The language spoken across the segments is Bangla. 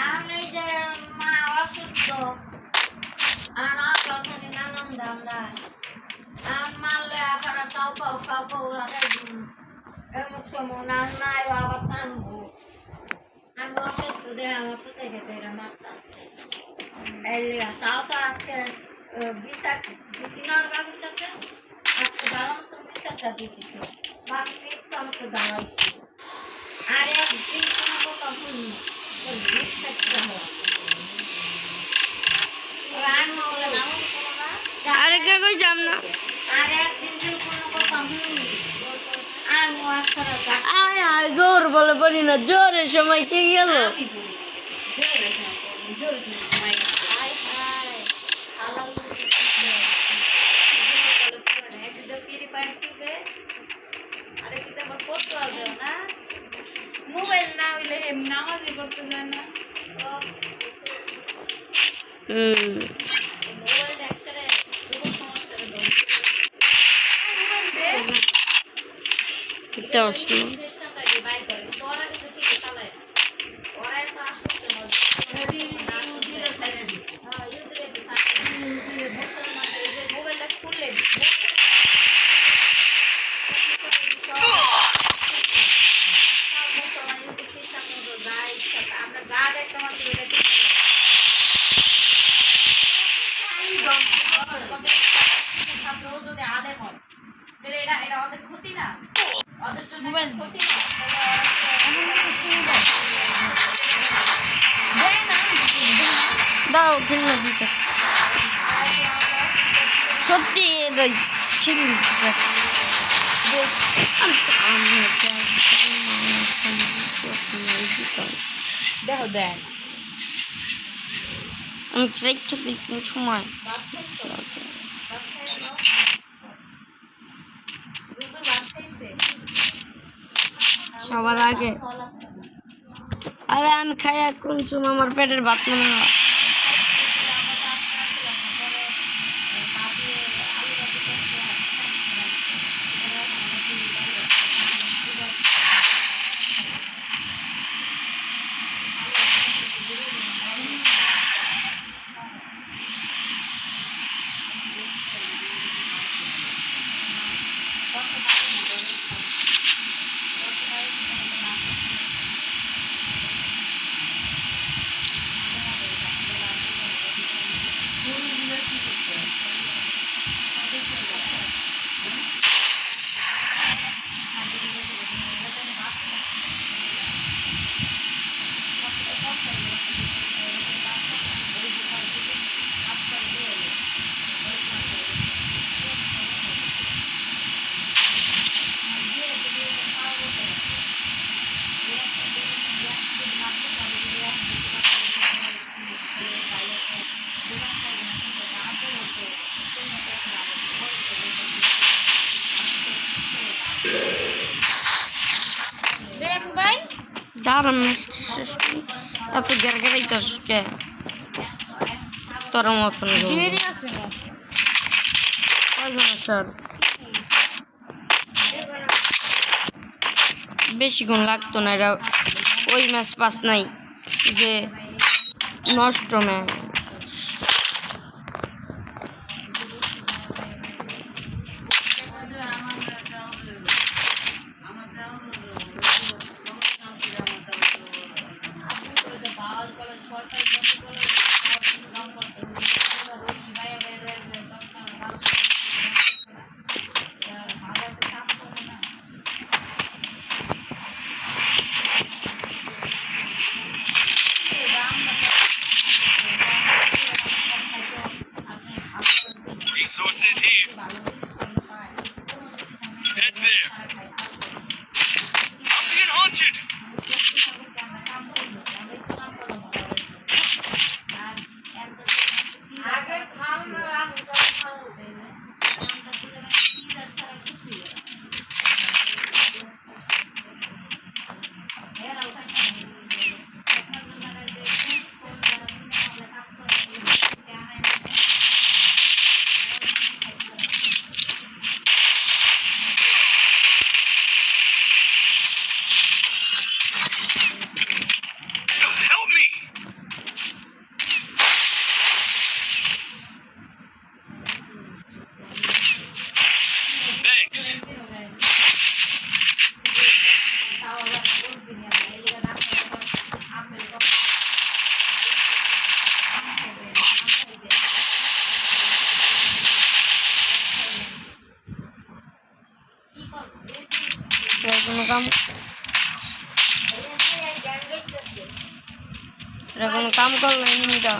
আমি যে মা অসুস্থ আর আপনাকে নানান দাম দেয় আমার মারলে আপনারা কাউ লাগাই দিন এমন সময় না নাই আবার কানবো আমি অসুস্থ দেয় আমার কোথায় খেতে এরা মারতে তাও তো আজকে বিচার দিছি না আর বাবুর কাছে আজকে দাঁড়াম তো বিচারটা দিছি তো বাবুকে ইচ্ছা মতো দাঁড়াইছি আর একদিন কোনো কথা ভুলনি আরে কে কই যাম না আয় আয় জোর বলে বলি না জোরের সময় কে গেল মোবাইল না হইলে নামাজই করতে যায় না দাও খেলনা দিতে সত্যি খেলে দেখো দেন আমি রেখে দিই কোন সময় সবার আগে আরে আমি খাই কোন সময় আমার পেটের ভাত মনে হয় দাঁড়ান এত গেরগেরাইতেছ কে তোর মতন স্যার বেশিক্ষণ লাগতো না এটা ওই ম্যাচ পাস নাই যে নষ্ট match Resources here. Head there. এরা কোনো কাম এরা কোনো কাম করলো এনিমিটা।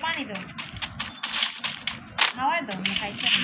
পানি দাও, হাওয়ায় দাও, খাইছে না।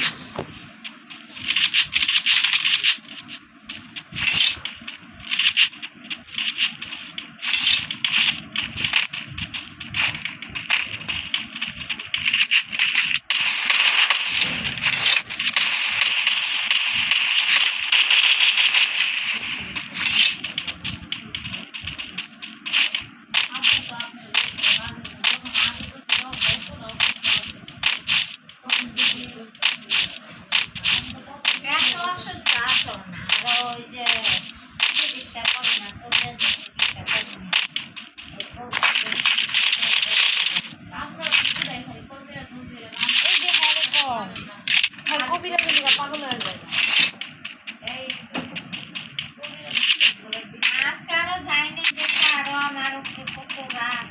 পাগল হয়ে যায়। আজকে আরো যায়নি, দেখে আরো আমার উপরে কত রাগ।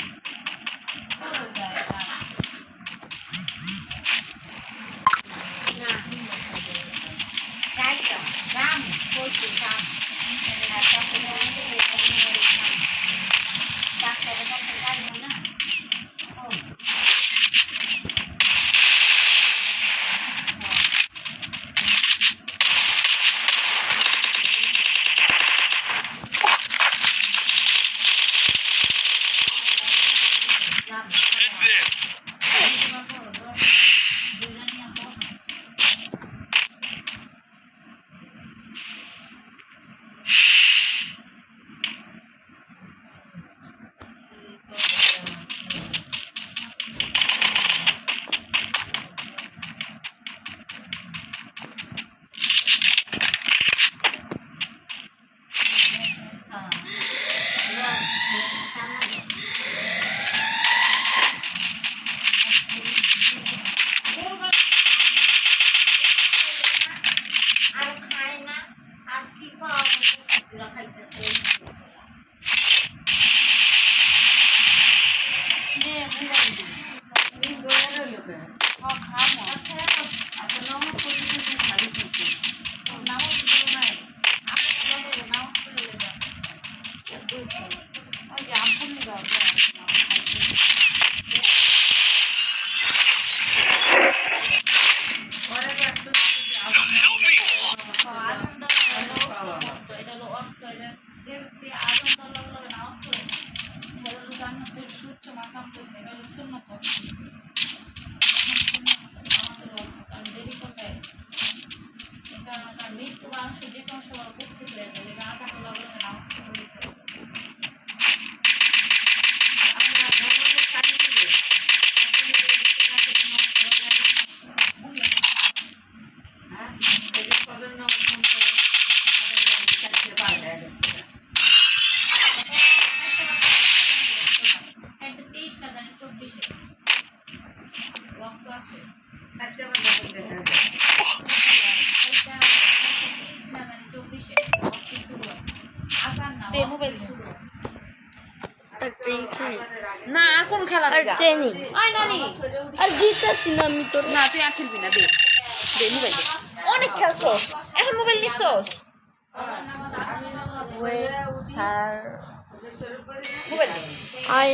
আর খায় না আর কি পাওয়া খাইতেছে নে মোবাইল দে ও খামো নামাজ পড়ে নাই নামাজ পড়ে লেগে ওই যে আমপুর লিবা মৃত্যু মানুষের যে কোনো সময় উপস্থিত হয়ে যাবে আধা নামাজ পড়ে না আর কোন খেলা ট্রেনিং আয় নানি আর দিতেছি না আমি তোর না তুই আর খেলবি না দে দে মোবাইল দে অনেক খেলছস এখন মোবাইল নিছস স্যার মোবাইল দে আয়